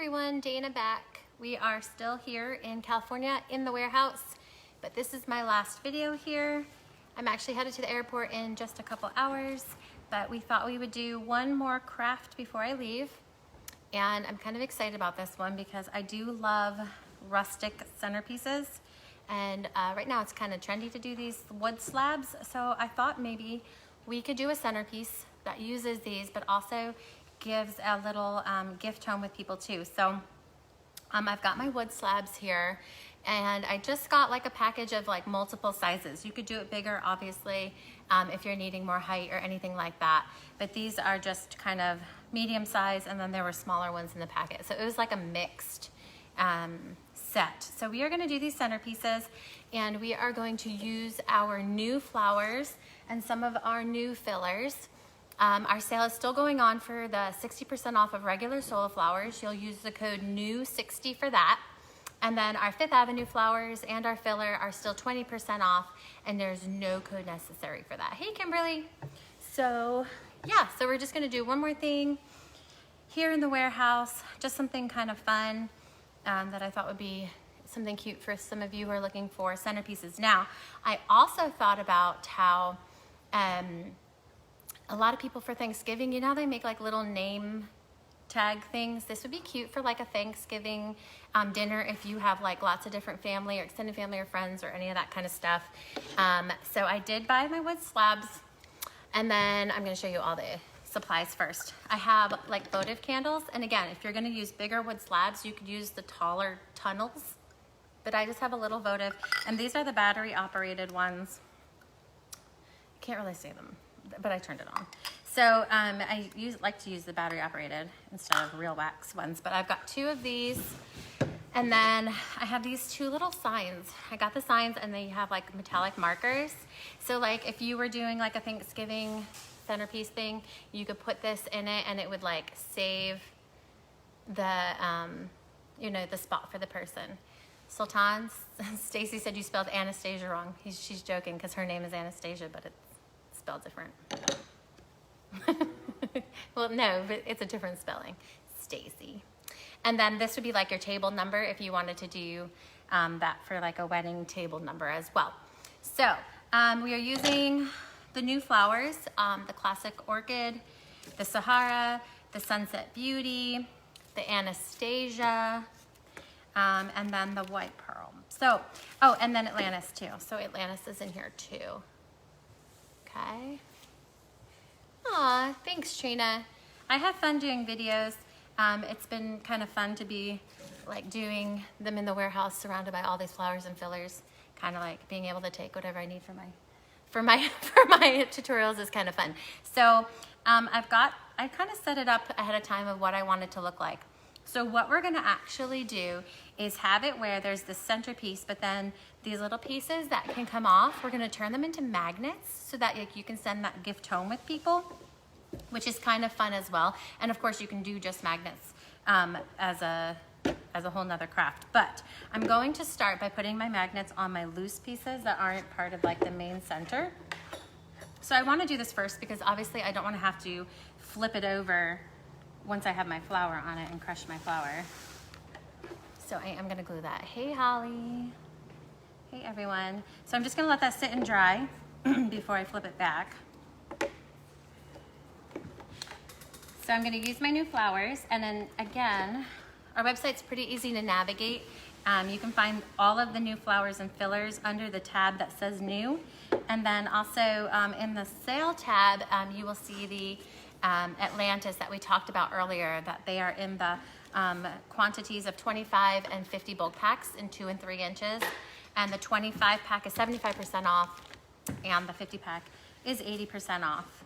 everyone, Dana back. We are still here in California in the warehouse, but this is my last video here. I'm actually headed to the airport in just a couple hours, but we thought we would do one more craft before I leave. And I'm kind of excited about this one because I do love rustic centerpieces. And right now it's kind of trendy to do these wood slabs. So I thought maybe we could do a centerpiece that uses these, but also gives a little gift home with people too. So I've got my wood slabs here, and I just got like a package of like multiple sizes. You could do it bigger, obviously, if you're needing more height or anything like that. But these are just kind of medium size, and then there were smaller ones in the packet. So it was like a mixed set. So we are gonna do these centerpieces, and we are going to use our new flowers and some of our new fillers. Our sale is still going on for the 60% off of regular solo flowers. You'll use the code NEW60 for that. And then our Fifth Avenue flowers and our filler are still 20% off, and there's no code necessary for that. Hey, Kimberly. So yeah, so we're just gonna do one more thing here in the warehouse, just something kind of fun that I thought would be something cute for some of you who are looking for centerpieces. Now, I also thought about how a lot of people for Thanksgiving, you know, they make like little name tag things. This would be cute for like a Thanksgiving dinner if you have like lots of different family or extended family or friends or any of that kind of stuff. So I did buy my wood slabs, and then I'm going to show you all the supplies first. I have like votive candles, and again, if you're going to use bigger wood slabs, you could use the taller tunnels, but I just have a little votive, and these are the battery operated ones. I can't really see them, but I turned it on. So I like to use the battery operated instead of real wax ones, but I've got two of these. And then I have these two little signs. I got the signs, and they have like metallic markers. So like if you were doing like a Thanksgiving centerpiece thing, you could put this in it, and it would like save the, you know, the spot for the person. Sultan, Stacy said you spelled Anastasia wrong. She's joking because her name is Anastasia, but it's spelled different. Well, no, but it's a different spelling. Stacy. And then this would be like your table number if you wanted to do that for like a wedding table number as well. So we are using the new flowers, the classic orchid, the Sahara, the Sunset Beauty, the Anastasia, and then the white pearl. So, oh, and then Atlantis too. So Atlantis is in here too. Okay. Aw, thanks, Trina. I have fun doing videos. It's been kind of fun to be like doing them in the warehouse surrounded by all these flowers and fillers. Kind of like being able to take whatever I need for my tutorials is kind of fun. So I kind of set it up ahead of time of what I want it to look like. So what we're gonna actually do is have it where there's the centerpiece, but then these little pieces that can come off, we're gonna turn them into magnets so that like, you can send that gift home with people, which is kind of fun as well. And of course you can do just magnets as a whole nother craft. But I'm going to start by putting my magnets on my loose pieces that aren't part of like the main center. So I wanna do this first because obviously I don't wanna have to flip it over once I have my flower on it and crush my flower. So I am gonna glue that. Hey, Holly. Hey, everyone. So I'm just gonna let that sit and dry before I flip it back. So I'm gonna use my new flowers, and then again, our website's pretty easy to navigate. You can find all of the new flowers and fillers under the tab that says new. And then also in the sale tab, you will see the Atlantis that we talked about earlier, that they are in the quantities of 25 and 50 bulk packs in 2 and 3 inches. And the 25 pack is 75% off, and the 50 pack is 80% off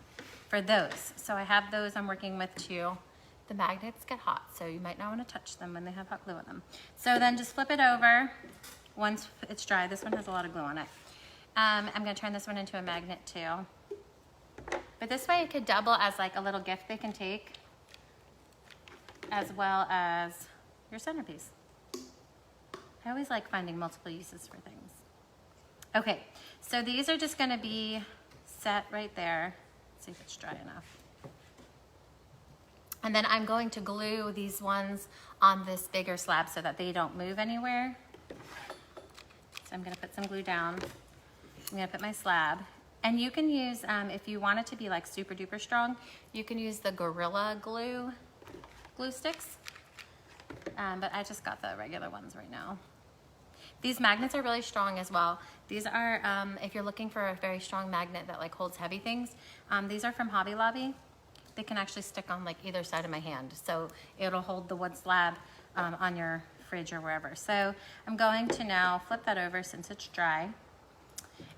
for those. So I have those I'm working with too. The magnets get hot, so you might not want to touch them when they have hot glue on them. So then just flip it over once it's dry. This one has a lot of glue on it. I'm gonna turn this one into a magnet too. But this way it could double as like a little gift they can take, as well as your centerpiece. I always like finding multiple uses for things. Okay, so these are just gonna be set right there. Let's see if it's dry enough. And then I'm going to glue these ones on this bigger slab so that they don't move anywhere. So I'm gonna put some glue down. I'm gonna put my slab. And you can use, if you want it to be like super duper strong, you can use the Gorilla glue sticks. But I just got the regular ones right now. These magnets are really strong as well. These are, if you're looking for a very strong magnet that like holds heavy things, these are from Hobby Lobby. They can actually stick on like either side of my hand. So it'll hold the wood slab on your fridge or wherever. So I'm going to now flip that over since it's dry.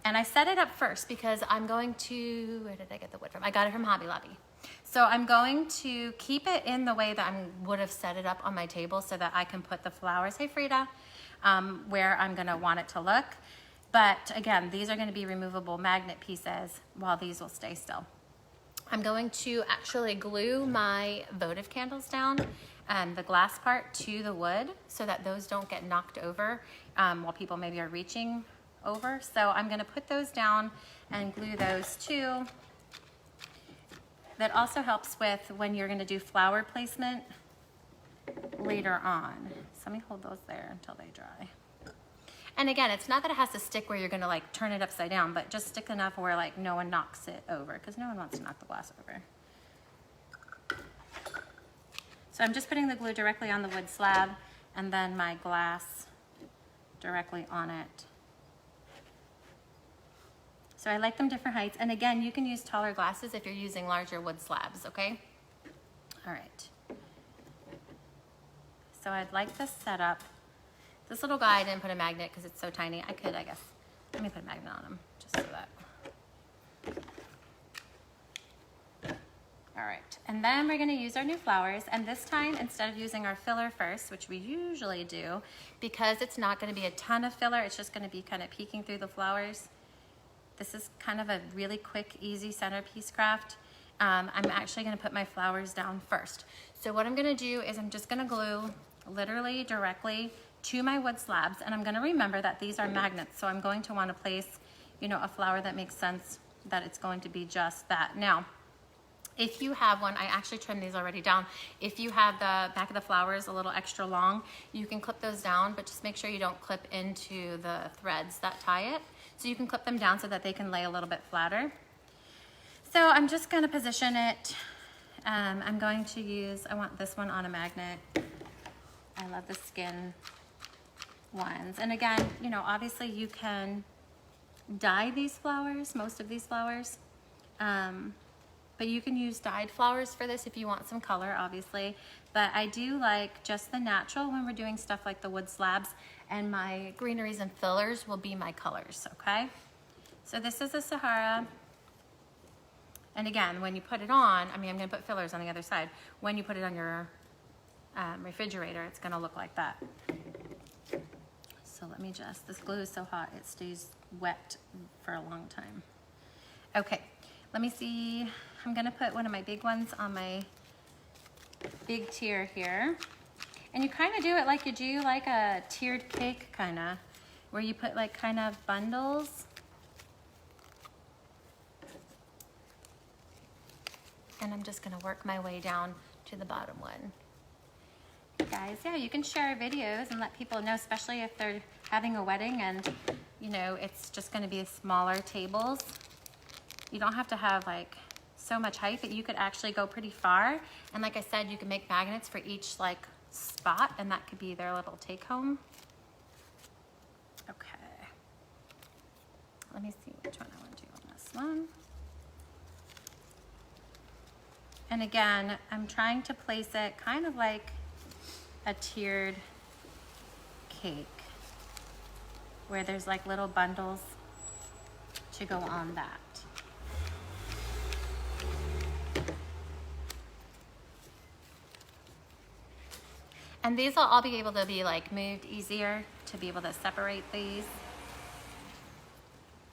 And I set it up first because I'm going to, where did I get the wood from? I got it from Hobby Lobby. So I'm going to keep it in the way that I would have set it up on my table so that I can put the flowers, hey Frida, where I'm gonna want it to look. But again, these are gonna be removable magnet pieces while these will stay still. I'm going to actually glue my votive candles down, the glass part to the wood so that those don't get knocked over while people maybe are reaching over. So I'm gonna put those down and glue those too. That also helps with when you're gonna do flower placement later on. So let me hold those there until they dry. And again, it's not that it has to stick where you're gonna like turn it upside down, but just stick enough where like no one knocks it over, because no one wants to knock the glass over. So I'm just putting the glue directly on the wood slab and then my glass directly on it. So I like them different heights. And again, you can use taller glasses if you're using larger wood slabs, okay? All right. So I'd like this set up. This little guy, I didn't put a magnet because it's so tiny. I could, I guess. Let me put a magnet on him just so that. All right, and then we're gonna use our new flowers. And this time, instead of using our filler first, which we usually do, because it's not gonna be a ton of filler, it's just gonna be kind of peeking through the flowers. This is kind of a really quick, easy centerpiece craft. I'm actually gonna put my flowers down first. So what I'm gonna do is I'm just gonna glue literally directly to my wood slabs, and I'm gonna remember that these are magnets, so I'm going to wanna place, you know, a flower that makes sense that it's going to be just that. Now, if you have one, I actually trimmed these already down. If you have the back of the flowers a little extra long, you can clip those down, but just make sure you don't clip into the threads that tie it. So you can clip them down so that they can lay a little bit flatter. So I'm just gonna position it. I'm going to use, I want this one on a magnet. I love the skin ones. And again, you know, obviously you can dye these flowers, most of these flowers. But you can use dyed flowers for this if you want some color, obviously. But I do like just the natural when we're doing stuff like the wood slabs, and my greeneries and fillers will be my colors, okay? So this is a Sahara. And again, when you put it on, I mean, I'm gonna put fillers on the other side. When you put it on your refrigerator, it's gonna look like that. So let me just, this glue is so hot, it stays wet for a long time. Okay, let me see. I'm gonna put one of my big ones on my big tier here. And you kind of do it like you do like a tiered cake kind of, where you put like kind of bundles. And I'm just gonna work my way down to the bottom one. Guys, yeah, you can share videos and let people know, especially if they're having a wedding and, you know, it's just gonna be smaller tables. You don't have to have like so much height, but you could actually go pretty far. And like I said, you can make magnets for each like spot, and that could be their little take home. Okay. Let me see which one I want to do on this one. And again, I'm trying to place it kind of like a tiered cake, where there's like little bundles to go on that. And these will all be able to be like moved easier to be able to separate these.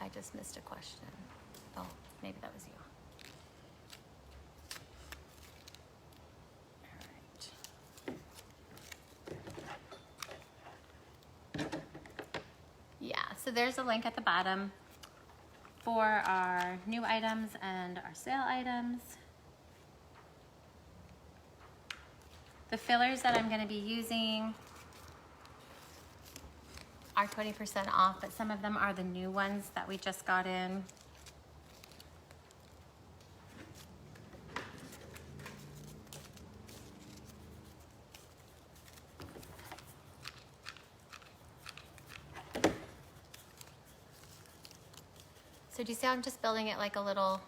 I just missed a question. Oh, maybe that was you. So there's a link at the bottom for our new items and our sale items. The fillers that I'm gonna be using are 20% off, but some of them are the new ones that we just got in. So do you see how I'm just building it like a little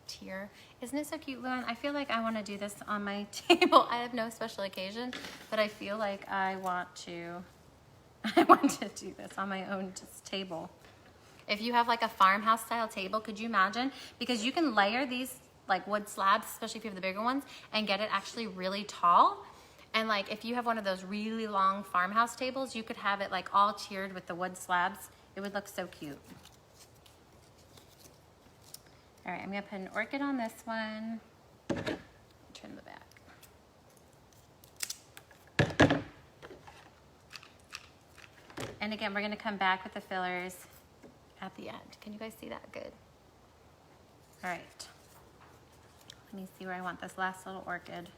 tier? Isn't it so cute, Luan? I feel like I want to do this on my table. I have no special occasion, but I feel like I want to do this on my own just table. If you have like a farmhouse style table, could you imagine? Because you can layer these like wood slabs, especially if you have the bigger ones, and get it actually really tall. And like if you have one of those really long farmhouse tables, you could have it like all tiered with the wood slabs. It would look so cute. All right, I'm gonna put an orchid on this one. Trim the back. And again, we're gonna come back with the fillers at the end. Can you guys see that good? All right, let me see where I want this last little orchid.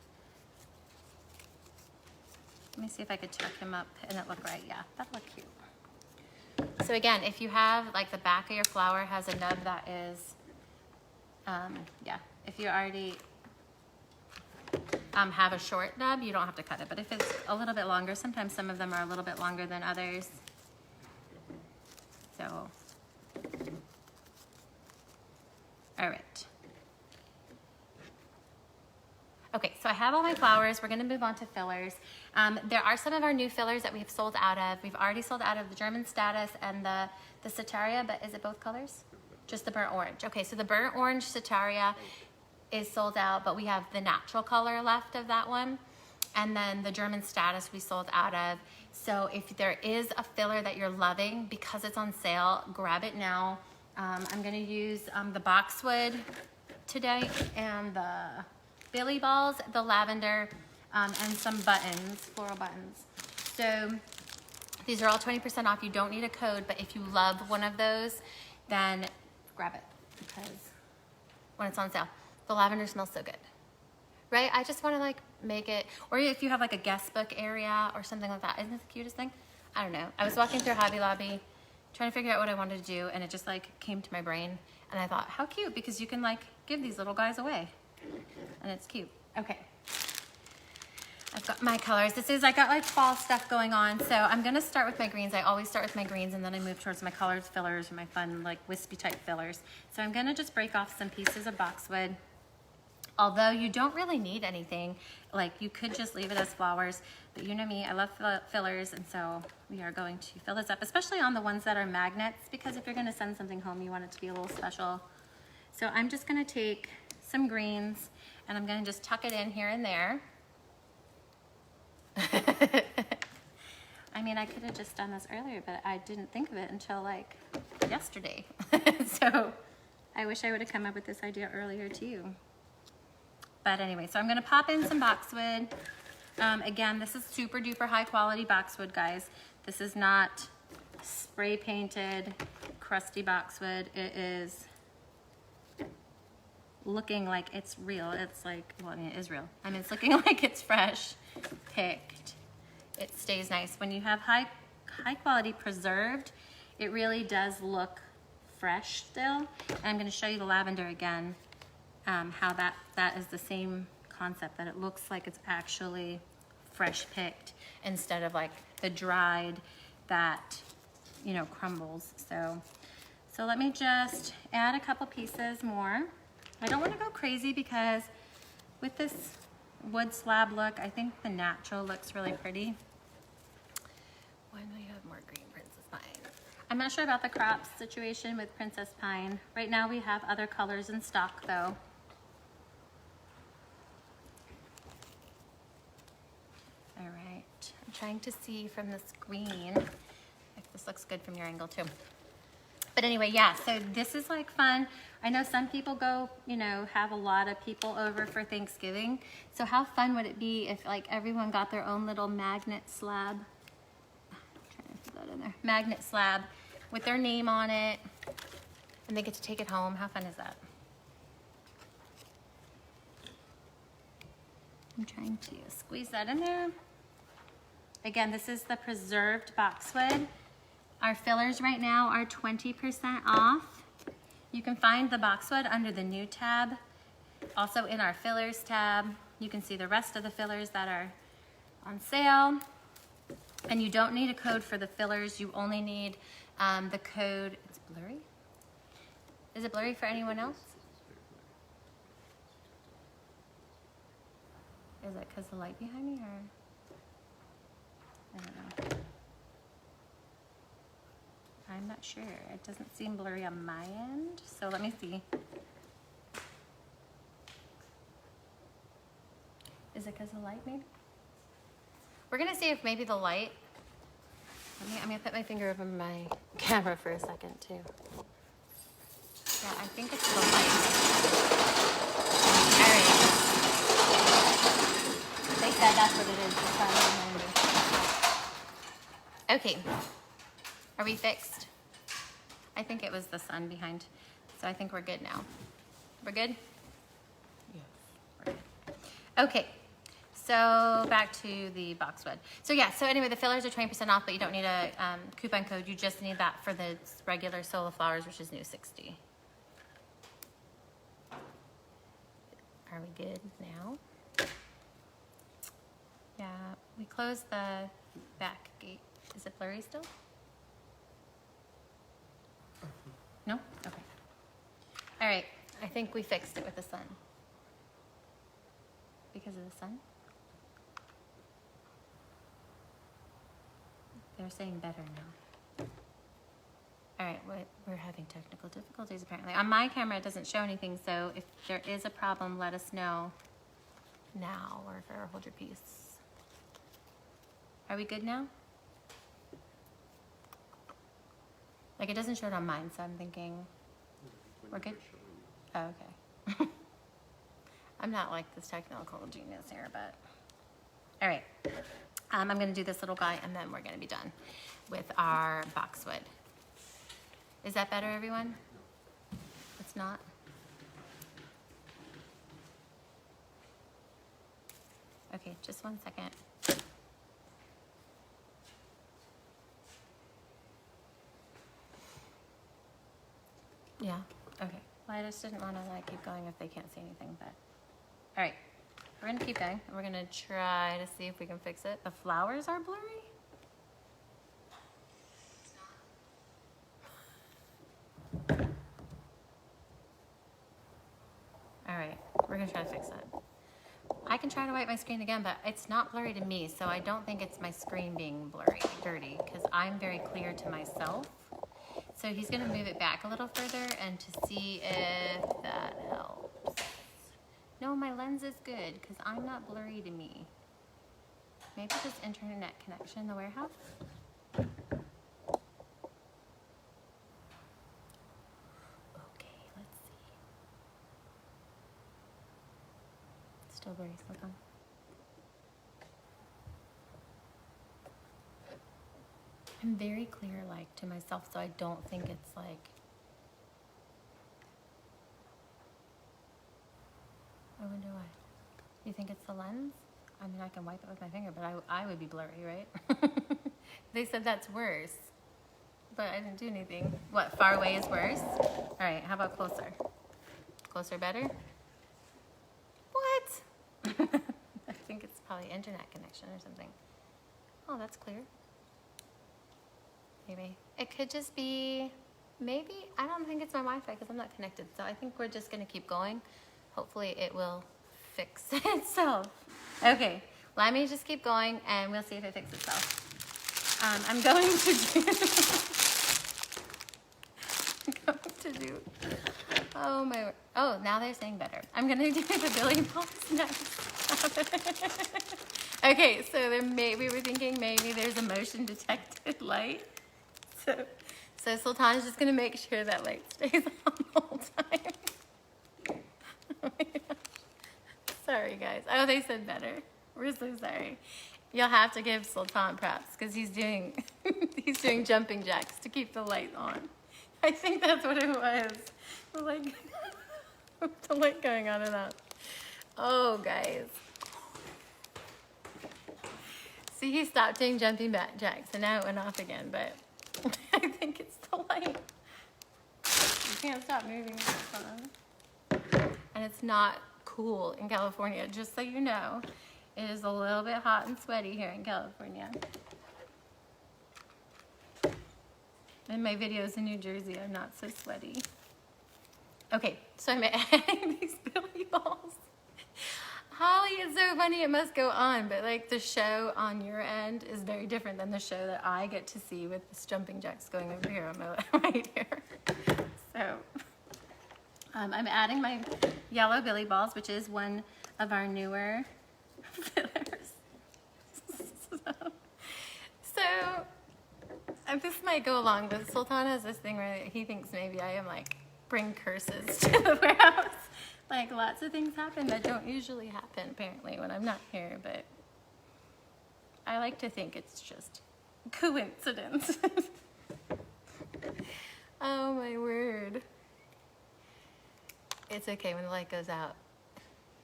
Let me see if I could tuck him up and it look right. Yeah, that'll look cute. So again, if you have like the back of your flower has a nub that is, yeah, if you already have a short nub, you don't have to cut it. But if it's a little bit longer, sometimes some of them are a little bit longer than others. So, all right. Okay, so I have all my flowers. We're gonna move on to fillers. There are some of our new fillers that we've sold out of. We've already sold out of the German Status and the Setaria, but is it both colors? Just the burnt orange. Okay, so the burnt orange Setaria is sold out, but we have the natural color left of that one. And then the German Status we sold out of. So if there is a filler that you're loving, because it's on sale, grab it now. I'm gonna use the boxwood today and the Billy balls, the lavender, and some buttons, floral buttons. So these are all 20% off. You don't need a code, but if you love one of those, then grab it, because when it's on sale, the lavender smells so good, right? I just want to like make it, or if you have like a guest book area or something like that. Isn't it the cutest thing? I don't know. I was walking through Hobby Lobby trying to figure out what I wanted to do, and it just like came to my brain, and I thought, how cute, because you can like give these little guys away, and it's cute. Okay. I've got my colors. I got like fall stuff going on. So I'm gonna start with my greens. I always start with my greens and then I move towards my colored fillers or my fun like wispy type fillers. So I'm gonna just break off some pieces of boxwood. Although you don't really need anything, like you could just leave it as flowers, but you know me, I love fillers, and so we are going to fill this up, especially on the ones that are magnets, because if you're gonna send something home, you want it to be a little special. So I'm just gonna take some greens and I'm gonna just tuck it in here and there. I mean, I could have just done this earlier, but I didn't think of it until like yesterday. So I wish I would have come up with this idea earlier too. But anyway, so I'm gonna pop in some boxwood. Again, this is super duper high quality boxwood, guys. This is not spray painted, crusty boxwood. It is looking like it's real. It's like, well, I mean, it is real. I mean, it's looking like it's fresh picked. It stays nice. When you have high quality preserved, it really does look fresh still. And I'm gonna show you the lavender again, how that is the same concept, that it looks like it's actually fresh picked instead of like the dried that, you know, crumbles. So let me just add a couple pieces more. I don't want to go crazy because with this wood slab look, I think the natural looks really pretty. Why do you have more green Princess Pine? I'm not sure about the crops situation with Princess Pine. Right now we have other colors in stock though. All right, I'm trying to see from this green if this looks good from your angle too. But anyway, yeah, so this is like fun. I know some people go, you know, have a lot of people over for Thanksgiving. So how fun would it be if like everyone got their own little magnet slab? I'm trying to put that in there. Magnet slab with their name on it, and they get to take it home. How fun is that? I'm trying to squeeze that in there. Again, this is the preserved boxwood. Our fillers right now are 20% off. You can find the boxwood under the new tab. Also in our fillers tab, you can see the rest of the fillers that are on sale. And you don't need a code for the fillers. You only need the code. It's blurry? Is it blurry for anyone else? Is it because the light behind me, or? I don't know. I'm not sure. It doesn't seem blurry on my end. So let me see. Is it because of the light, maybe? We're gonna see if maybe the light. I'm gonna put my finger over my camera for a second too. Yeah, I think it's the light. All right. They said that's what it is. Okay. Are we fixed? I think it was the sun behind. So I think we're good now. We're good? Yes. We're good. Okay. So back to the boxwood. So yeah, so anyway, the fillers are 20% off, but you don't need a coupon code. You just need that for the regular Solar Flowers, which is new 60. Are we good now? Yeah, we closed the back gate. Is it blurry still? No? Okay. All right, I think we fixed it with the sun. Because of the sun? They're saying better now. All right, we're having technical difficulties apparently. On my camera, it doesn't show anything, so if there is a problem, let us know now, or hold your peace. Are we good now? Like, it doesn't show it on mine, so I'm thinking we're good? Oh, okay. I'm not like this technical genius here, but all right. I'm gonna do this little guy and then we're gonna be done with our boxwood. Is that better, everyone? It's not? Okay, just 1 second. Yeah, okay. Well, I just didn't wanna like keep going if they can't see anything, but all right. We're gonna keep going. We're gonna try to see if we can fix it. The flowers are blurry? All right, we're gonna try to fix that. I can try to wipe my screen again, but it's not blurry to me, so I don't think it's my screen being blurry, dirty, because I'm very clear to myself. So he's gonna move it back a little further and to see if that helps. No, my lens is good because I'm not blurry to me. Maybe just internet connection in the warehouse? Okay, let's see. Still blurry, silicone. I'm very clear, like, to myself, so I don't think it's like, I wonder why. You think it's the lens? I mean, I can wipe it with my finger, but I would be blurry, right? They said that's worse, but I didn't do anything. What, far away is worse? All right, how about closer? Closer better? What? I think it's probably internet connection or something. Oh, that's clear. Maybe. It could just be, maybe, I don't think it's my Wi-Fi because I'm not connected. So I think we're just gonna keep going. Hopefully it will fix itself. Okay, let me just keep going and we'll see if it fixes itself. I'm going to do, oh my, oh, now they're saying better. I'm gonna do the Billy Balls next. Okay, so we were thinking maybe there's a motion detected light. So Sultan's just gonna make sure that light stays on the whole time. Oh my gosh. Sorry guys. Oh, they said better. We're so sorry. You'll have to give Sultan props because he's doing jumping jacks to keep the light on. I think that's what it was. The light going on and on. Oh guys. See, he stopped doing jumping jacks, and now it went off again, but I think it's the light. You can't stop moving this one. And it's not cool in California, just so you know. It is a little bit hot and sweaty here in California. In my videos in New Jersey, I'm not so sweaty. Okay, so I'm adding these billy balls. Holly, it's so funny, it must go on, but like the show on your end is very different than the show that I get to see with this jumping jacks going over here on my right here. So I'm adding my yellow billy balls, which is one of our newer fillers. So this might go along, but Sultan has this thing where he thinks maybe I am like bring curses to the warehouse. Like lots of things happen that don't usually happen apparently when I'm not here, but I like to think it's just coincidence. Oh my word. It's okay when the light goes out.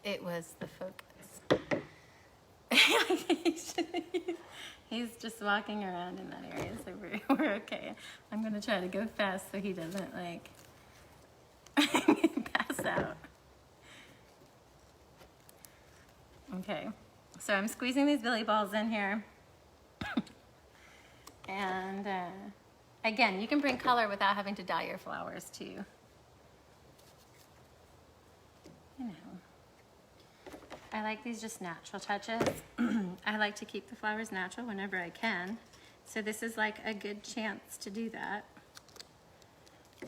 It was the focus. He's just walking around in that area, so we're okay. I'm gonna try to go fast so he doesn't like pass out. Okay, so I'm squeezing these billy balls in here. And again, you can bring color without having to dye your flowers too. You know, I like these just natural touches. I like to keep the flowers natural whenever I can. So this is like a good chance to do that.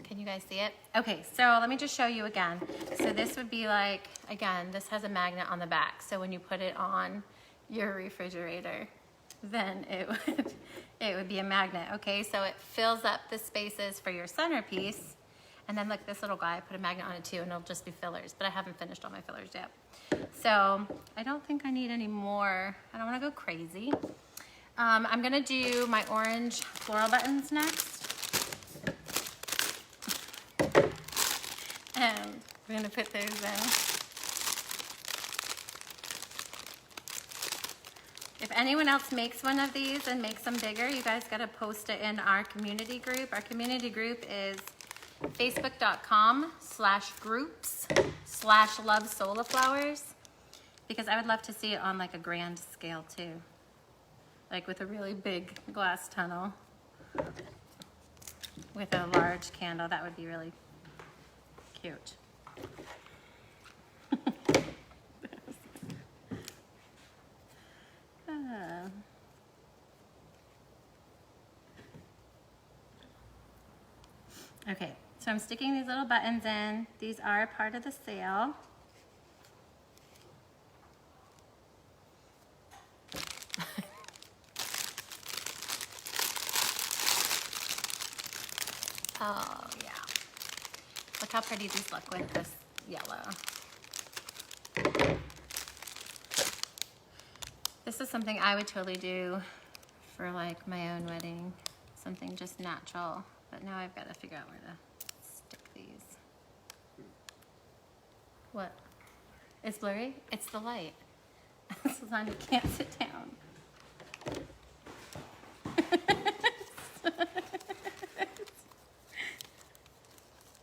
Can you guys see it? Okay, so let me just show you again. So this would be like, again, this has a magnet on the back. So when you put it on your refrigerator, then it would be a magnet. Okay, so it fills up the spaces for your centerpiece. And then look, this little guy, I put a magnet on it too, and it'll just be fillers, but I haven't finished all my fillers yet. So I don't think I need any more. I don't wanna go crazy. I'm gonna do my orange floral buttons next. And we're gonna put those in. If anyone else makes one of these and makes them bigger, you guys gotta post it in our community group. Our community group is facebook.com/groups/lovesolaflowers, because I would love to see it on like a grand scale too. Like with a really big glass tunnel with a large candle, that would be really cute. Okay, so I'm sticking these little buttons in. These are a part of the sale. Oh yeah. Look how pretty these look with this yellow. This is something I would totally do for like my own wedding. Something just natural. But now I've got to figure out where to stick these. What? It's blurry? It's the light. Sultan, you can't sit down.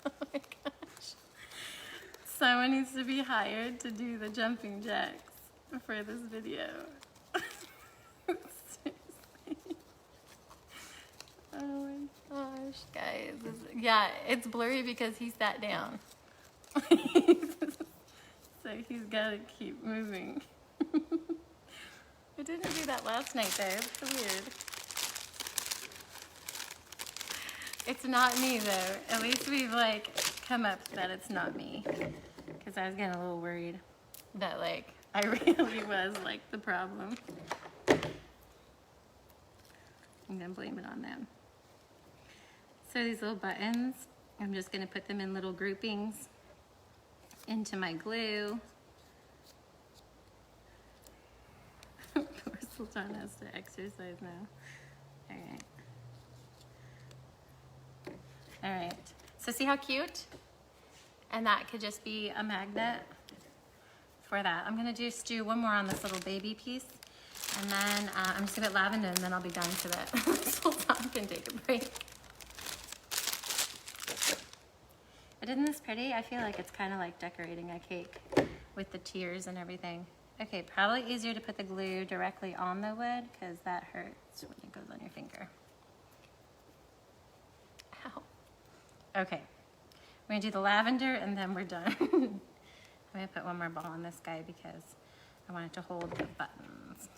Oh my gosh. Someone needs to be hired to do the jumping jacks for this video. Oh my gosh, guys. Yeah, it's blurry because he sat down. So he's got to keep moving. I didn't do that last night though. It's so weird. It's not me though. At least we've like come up that it's not me. Because I was getting a little worried that like I really was like the problem. I'm gonna blame it on them. So these little buttons, I'm just gonna put them in little groupings into my glue. Poor Sultan has to exercise now. All right. All right, so see how cute? And that could just be a magnet for that. I'm gonna just do one more on this little baby piece. And then I'm just gonna put lavender and then I'll be done so that Sultan can take a break. But isn't this pretty? I feel like it's kind of like decorating a cake with the tears and everything. Okay, probably easier to put the glue directly on the wood because that hurts when it goes on your finger. Ow. Okay, we're gonna do the lavender and then we're done. I'm gonna put one more ball on this guy because I want it to hold the buttons.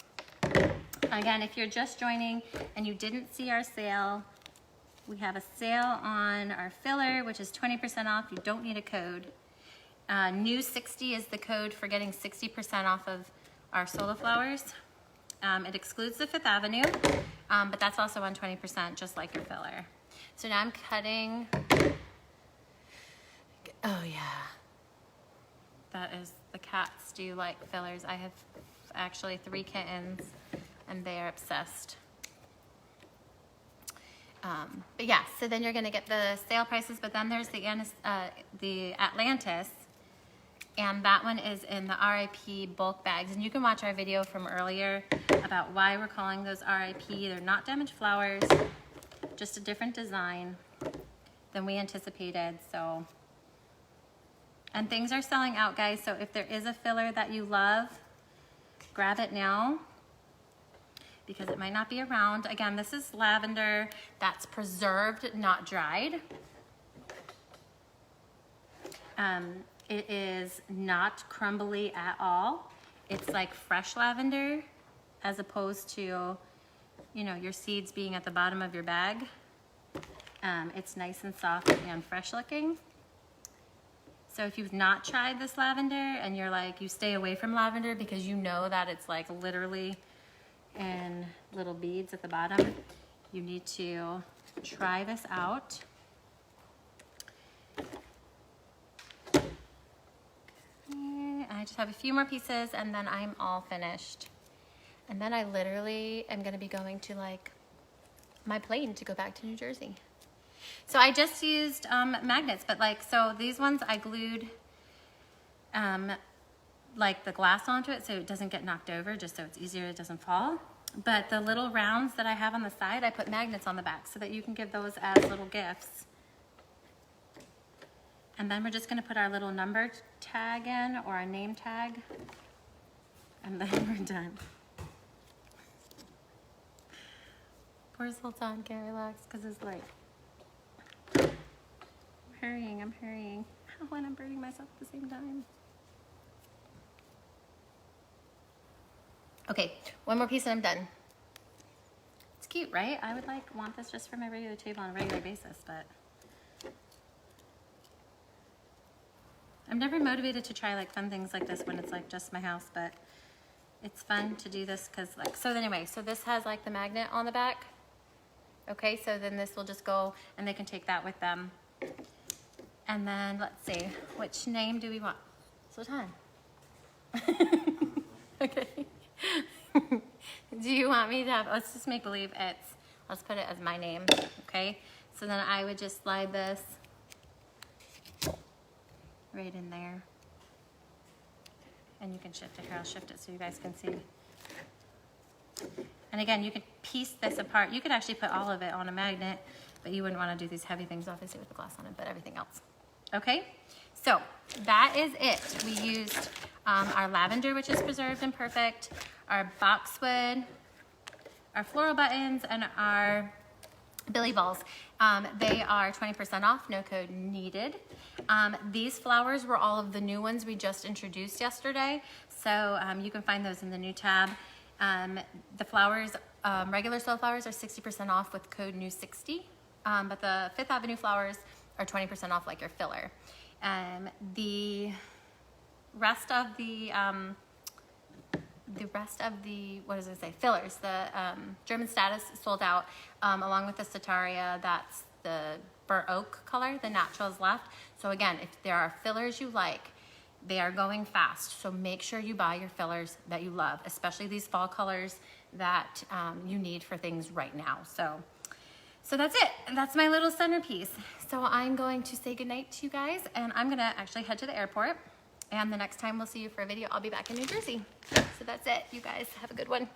Again, if you're just joining and you didn't see our sale, we have a sale on our filler, which is 20% off. You don't need a code. New 60 is the code for getting 60% off of our solo flowers. It excludes the 5th Avenue, but that's also on 20%, just like your filler. So now I'm cutting. Oh yeah. That is, the cats do like fillers. I have actually 3 kittens and they are obsessed. But yeah, so then you're gonna get the sale prices, but then there's the Atlantis, and that one is in the RIP bulk bags. And you can watch our video from earlier about why we're calling those RIP. They're not damaged flowers, just a different design than we anticipated. So, and things are selling out, guys. So if there is a filler that you love, grab it now, because it might not be around. Again, this is lavender that's preserved, not dried. It is not crumbly at all. It's like fresh lavender as opposed to, you know, your seeds being at the bottom of your bag. It's nice and soft and fresh looking. So if you've not tried this lavender and you're like, you stay away from lavender because you know that it's like literally and little beads at the bottom, you need to try this out. Okay, I just have a few more pieces and then I'm all finished. And then I literally am gonna be going to like my plane to go back to New Jersey. So I just used magnets, but like, so these ones I glued like the glass onto it so it doesn't get knocked over, just so it's easier, it doesn't fall. But the little rounds that I have on the side, I put magnets on the back so that you can give those as little gifts. And then we're just gonna put our little number tag in, or our name tag, and then we're done. Poor Sultan can't relax because it's like, I'm hurrying. Oh, and I'm burning myself at the same time. Okay, one more piece and I'm done. It's cute, right? I would like want this just for my regular table on a regular basis, but I'm never motivated to try like fun things like this when it's like just my house, but it's fun to do this because like, so anyway, so this has like the magnet on the back. Okay, so then this will just go and they can take that with them. And then let's see, which name do we want? Sultan. Okay. Do you want me to have, let's just make believe it's, let's put it as my name, okay? So then I would just slide this right in there. And you can shift it here, I'll shift it so you guys can see. And again, you could piece this apart. You could actually put all of it on a magnet, but you wouldn't want to do these heavy things obviously with the glass on it, but everything else. Okay, so that is it. We used our lavender, which is preserved and perfect, our boxwood, our floral buttons, and our billy balls. They are 20% off, no code needed. These flowers were all of the new ones we just introduced yesterday, so you can find those in the new tab. The flowers, regular soul flowers are 60% off with code new60, but the 5th Avenue flowers are 20% off like your filler. The rest of the what does it say, fillers, the German status sold out, along with the Setaria, that's the burnt oak color, the naturals left. So again, if there are fillers you like, they are going fast, so make sure you buy your fillers that you love, especially these fall colors that you need for things right now. So that's it. That's my little centerpiece. So I'm going to say goodnight to you guys, and I'm gonna actually head to the airport, and the next time we'll see you for a video, I'll be back in New Jersey. So that's it. You guys have a good one.